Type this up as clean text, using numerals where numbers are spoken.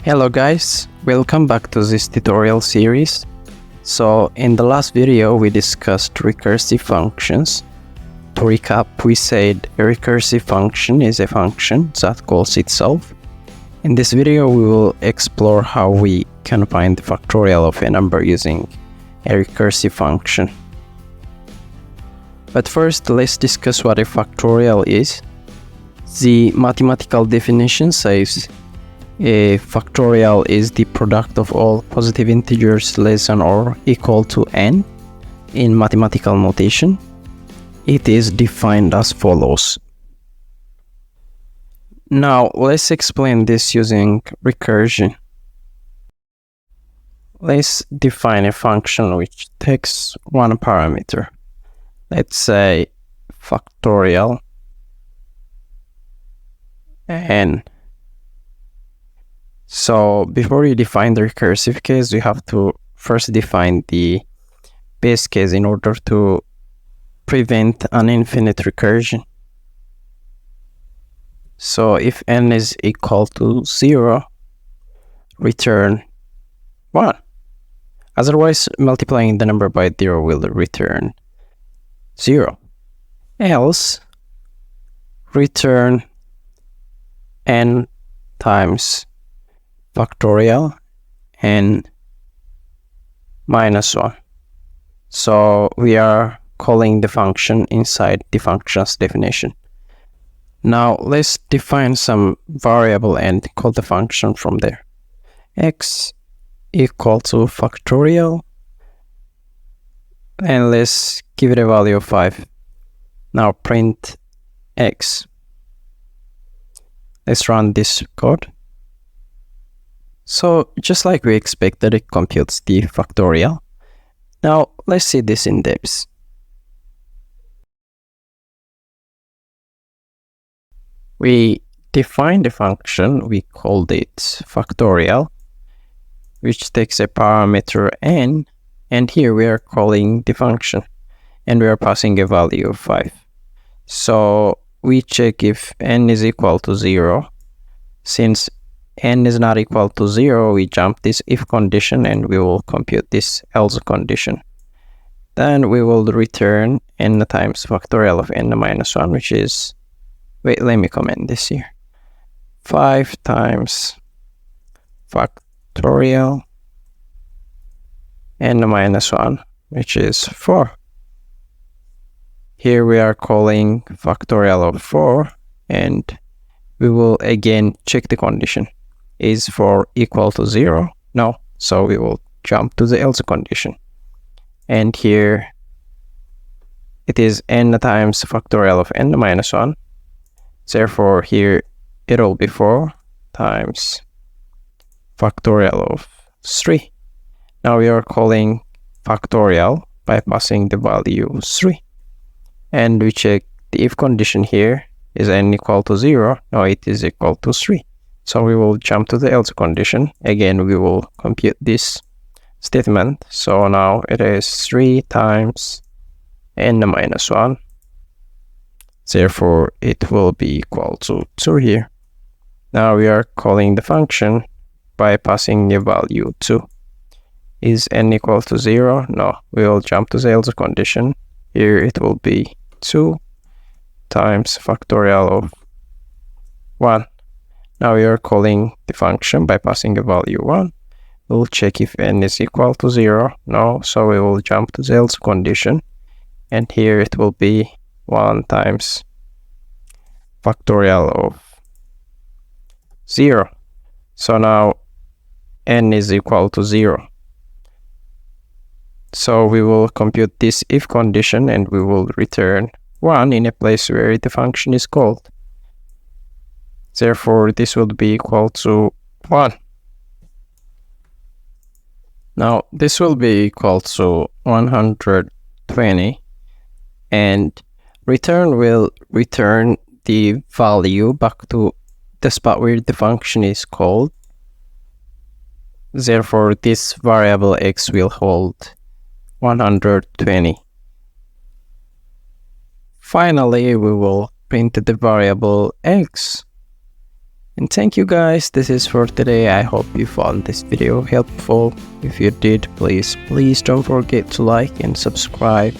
Hello guys, welcome back to this tutorial series. So in the last video we discussed recursive functions. To recap, we said a recursive function is a function that calls itself. In this video we will explore how we can find the factorial of a number using a recursive function. But first let's discuss what a factorial is. The mathematical definition says a factorial is the product of all positive integers less than or equal to n in mathematical notation. It is defined as follows. Now let's explain this using recursion. Let's define a function which takes one parameter. Let's say factorial n. So before you define the recursive case, you have to first define the base case in order to prevent an infinite recursion. So if n is equal to 0, return 1. Otherwise, multiplying the number by 0 will return 0. Else, return n times factorial n minus 1. So we are calling the function inside the function's definition. Now let's define some variable and call the function from there. X equal to factorial, and let's give it a value of 5. Now print x. Let's run this code. So just like we expected, it computes the factorial. Now let's see this in depth. We defined a function, we called it factorial, which takes a parameter n, and here we are calling the function, and we are passing a value of 5. So we check if n is equal to 0. Since n is not equal to 0, we jump this if condition and we will compute this else condition. Then we will return n times factorial of n minus 1, which is, wait, let me comment this here. 5 times factorial n minus 1, which is 4. Here we are calling factorial of 4, and we will again check the condition. Is 4 equal to 0? No. So we will jump to the else condition. And here it is n times factorial of n minus 1. Therefore here it will be 4 times factorial of 3. Now we are calling factorial by passing the value 3. And we check the if condition here. Is n equal to 0? No, it is equal to 3. So we will jump to the else condition. Again, we will compute this statement. So now it is 3 times n minus 1. Therefore, it will be equal to 2 here. Now we are calling the function by passing the value 2. Is n equal to 0? No. We will jump to the else condition. Here it will be 2 times factorial of 1. Now we are calling the function by passing a value 1. We'll check if n is equal to 0. No, so we will jump to the else condition. And here it will be 1 times factorial of 0. So now n is equal to 0. So we will compute this if condition and we will return 1 in a place where the function is called. Therefore, this would be equal to 1. Now, this will be equal to 120, and return will return the value back to the spot where the function is called. Therefore, this variable x will hold 120. Finally, we will print the variable x. And thank you guys, this is for today. I hope you found this video helpful. If you did, please don't forget to like and subscribe.